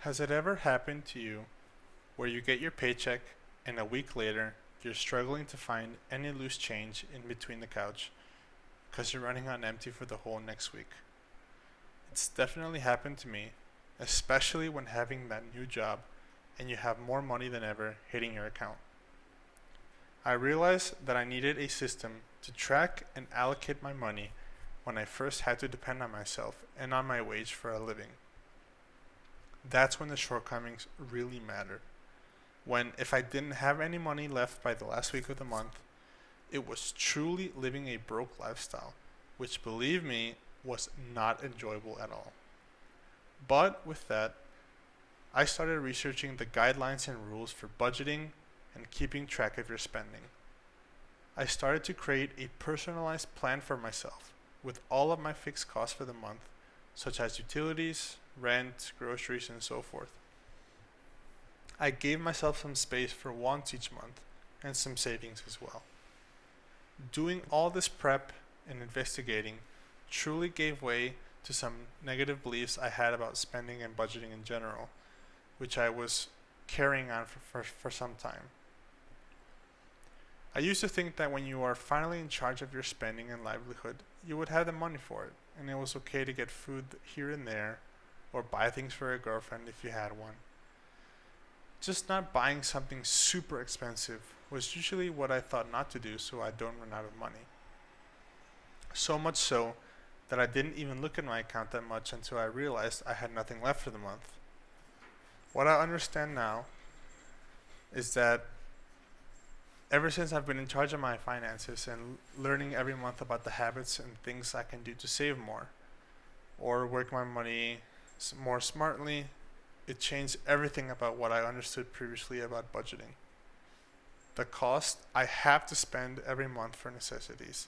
Has it ever happened to you where you get your paycheck and a week later you're struggling to find any loose change in between the couch because you're running on empty for the whole next week? It's definitely happened to me, especially when having that new job and you have more money than ever hitting your account. I realized that I needed a system to track and allocate my money when I first had to depend on myself and on my wage for a living. That's when the shortcomings really mattered. When, if I didn't have any money left by the last week of the month, it was truly living a broke lifestyle, which, believe me, was not enjoyable at all. But with that, I started researching the guidelines and rules for budgeting and keeping track of your spending. I started to create a personalized plan for myself with all of my fixed costs for the month, such as utilities, rent, groceries, and so forth. I gave myself some space for wants each month and some savings as well. Doing all this prep and investigating truly gave way to some negative beliefs I had about spending and budgeting in general, which I was carrying on for some time. I used to think that when you are finally in charge of your spending and livelihood, you would have the money for it, and it was okay to get food here and there, or buy things for a girlfriend if you had one. Just not buying something super expensive was usually what I thought not to do so I don't run out of money. So much so that I didn't even look at my account that much until I realized I had nothing left for the month. What I understand now is that ever since I've been in charge of my finances and learning every month about the habits and things I can do to save more or work my money more smartly, it changed everything about what I understood previously about budgeting. The cost I have to spend every month for necessities.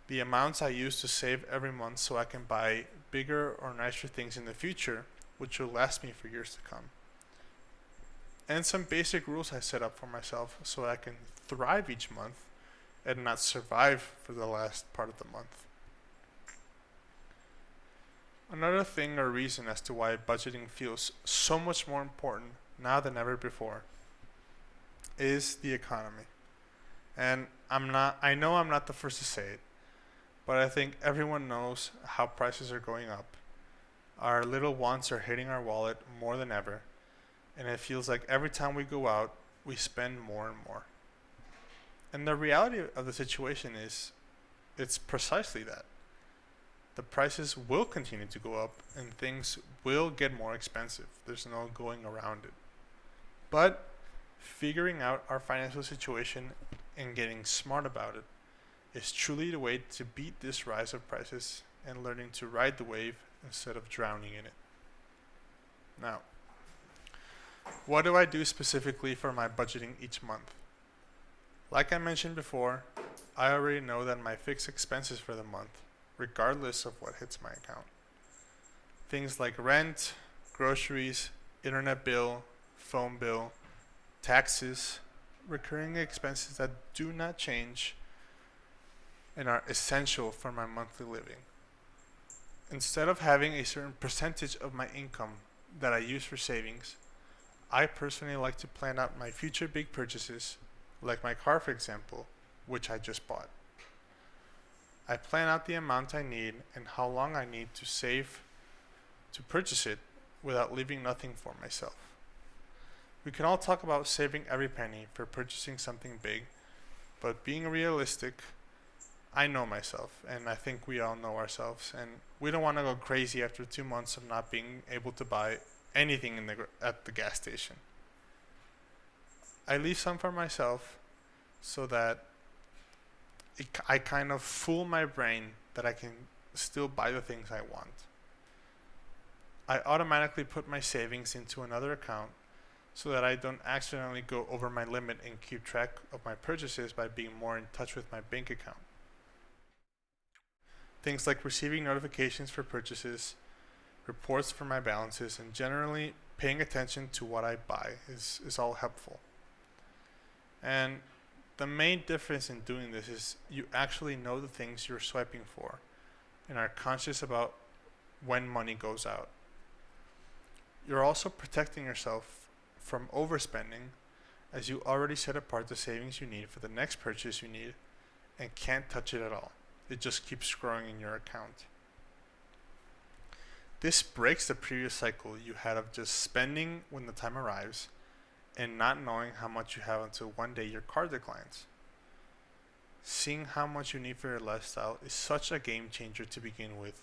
The amounts I use to save every month so I can buy bigger or nicer things in the future, which will last me for years to come. And some basic rules I set up for myself so I can thrive each month and not survive for the last part of the month. Another thing or reason as to why budgeting feels so much more important now than ever before is the economy. And I know I'm not the first to say it, but I think everyone knows how prices are going up. Our little wants are hitting our wallet more than ever, and it feels like every time we go out, we spend more and more. And the reality of the situation is, it's precisely that. The prices will continue to go up and things will get more expensive. There's no going around it. But figuring out our financial situation and getting smart about it is truly the way to beat this rise of prices and learning to ride the wave instead of drowning in it. Now, what do I do specifically for my budgeting each month? Like I mentioned before, I already know that my fixed expenses for the month, regardless of what hits my account. Things like rent, groceries, internet bill, phone bill, taxes, recurring expenses that do not change and are essential for my monthly living. Instead of having a certain percentage of my income that I use for savings, I personally like to plan out my future big purchases, like my car for example, which I just bought. I plan out the amount I need and how long I need to save to purchase it without leaving nothing for myself. We can all talk about saving every penny for purchasing something big, but being realistic, I know myself, and I think we all know ourselves, and we don't want to go crazy after 2 months of not being able to buy anything at the gas station. I leave some for myself so that I kind of fool my brain that I can still buy the things I want. I automatically put my savings into another account so that I don't accidentally go over my limit and keep track of my purchases by being more in touch with my bank account. Things like receiving notifications for purchases, reports for my balances, and generally paying attention to what I buy is all helpful. And the main difference in doing this is you actually know the things you're swiping for and are conscious about when money goes out. You're also protecting yourself from overspending, as you already set apart the savings you need for the next purchase you need and can't touch it at all. It just keeps growing in your account. This breaks the previous cycle you had of just spending when the time arrives and not knowing how much you have until one day your card declines. Seeing how much you need for your lifestyle is such a game changer to begin with,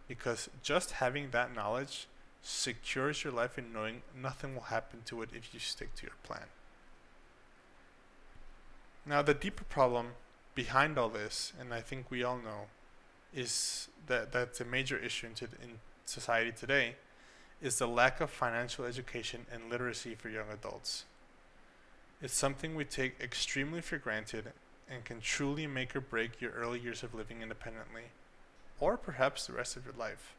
because just having that knowledge secures your life in knowing nothing will happen to it if you stick to your plan. Now, the deeper problem behind all this, and I think we all know, is that's a major issue in society today, is the lack of financial education and literacy for young adults. It's something we take extremely for granted and can truly make or break your early years of living independently, or perhaps the rest of your life.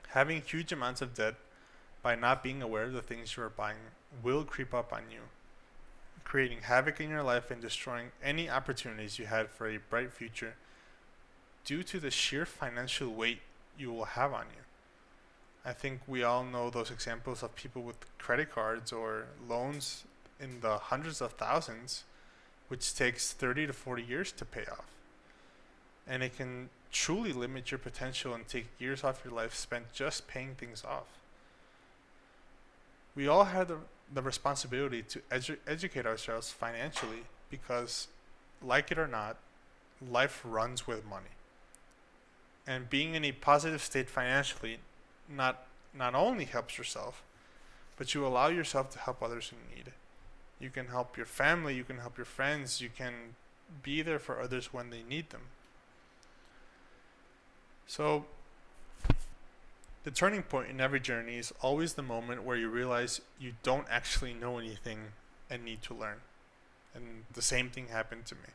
Having huge amounts of debt by not being aware of the things you are buying will creep up on you, creating havoc in your life and destroying any opportunities you had for a bright future due to the sheer financial weight you will have on you. I think we all know those examples of people with credit cards or loans in the hundreds of thousands, which takes 30 to 40 years to pay off. And it can truly limit your potential and take years off your life spent just paying things off. We all have the responsibility to educate ourselves financially because, like it or not, life runs with money. And being in a positive state financially not only helps yourself, but you allow yourself to help others in need. You can help your family, you can help your friends, you can be there for others when they need them. So, the turning point in every journey is always the moment where you realize you don't actually know anything and need to learn. And the same thing happened to me.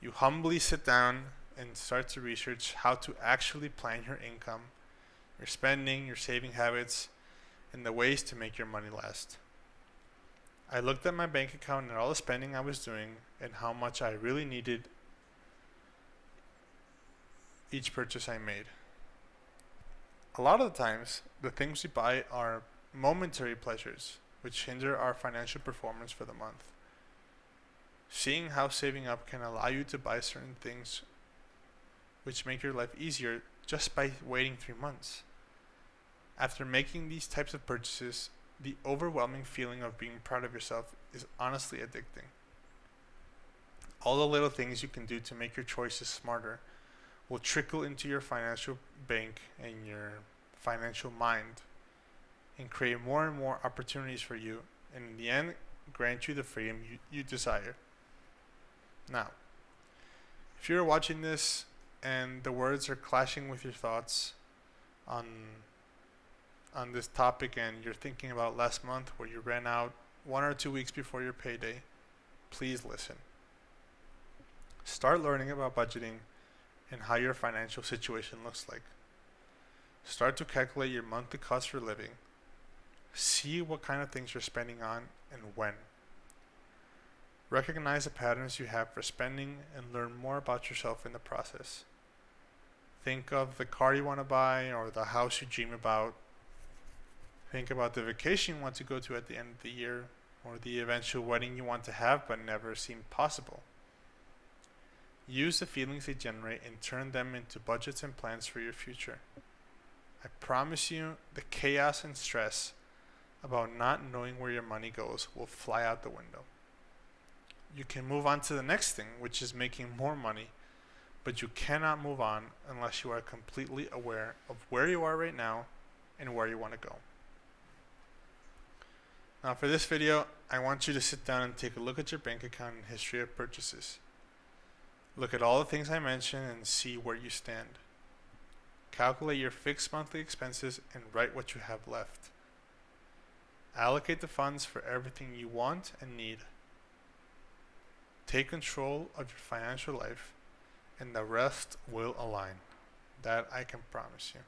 You humbly sit down and start to research how to actually plan your income, your spending, your saving habits, and the ways to make your money last. I looked at my bank account and all the spending I was doing and how much I really needed each purchase I made. A lot of the times, the things we buy are momentary pleasures, which hinder our financial performance for the month. Seeing how saving up can allow you to buy certain things which make your life easier just by waiting 3 months. After making these types of purchases, the overwhelming feeling of being proud of yourself is honestly addicting. All the little things you can do to make your choices smarter will trickle into your financial bank and your financial mind and create more and more opportunities for you, and in the end, grant you the freedom you desire. Now, if you're watching this and the words are clashing with your thoughts on this topic and you're thinking about last month where you ran out 1 or 2 weeks before your payday, please listen. Start learning about budgeting and how your financial situation looks like. Start to calculate your monthly cost for living. See what kind of things you're spending on and when. Recognize the patterns you have for spending and learn more about yourself in the process. Think of the car you want to buy or the house you dream about. Think about the vacation you want to go to at the end of the year or the eventual wedding you want to have but never seemed possible. Use the feelings they generate and turn them into budgets and plans for your future. I promise you, the chaos and stress about not knowing where your money goes will fly out the window. You can move on to the next thing, which is making more money, but you cannot move on unless you are completely aware of where you are right now and where you want to go. Now for this video, I want you to sit down and take a look at your bank account and history of purchases. Look at all the things I mentioned and see where you stand. Calculate your fixed monthly expenses and write what you have left. Allocate the funds for everything you want and need. Take control of your financial life and the rest will align. That I can promise you.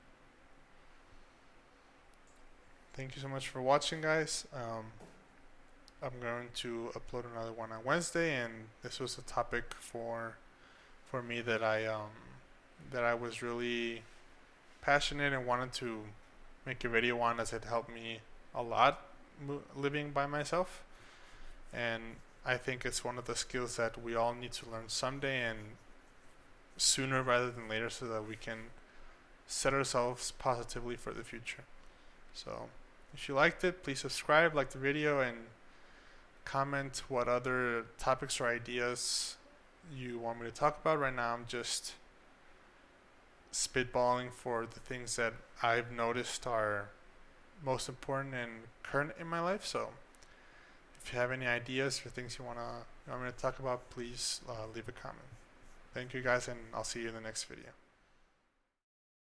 Thank you so much for watching, guys. I'm going to upload another one on Wednesday, and this was a topic for me that I was really passionate and wanted to make a video on, as it helped me a lot living by myself. And I think it's one of the skills that we all need to learn someday, and sooner rather than later, so that we can set ourselves positively for the future. So if you liked it, please subscribe, like the video, and comment what other topics or ideas you want me to talk about. Right now I'm just spitballing for the things that I've noticed are most important and current in my life. So if you have any ideas or things you want me to talk about, please leave a comment. Thank you guys, and I'll see you in the next video.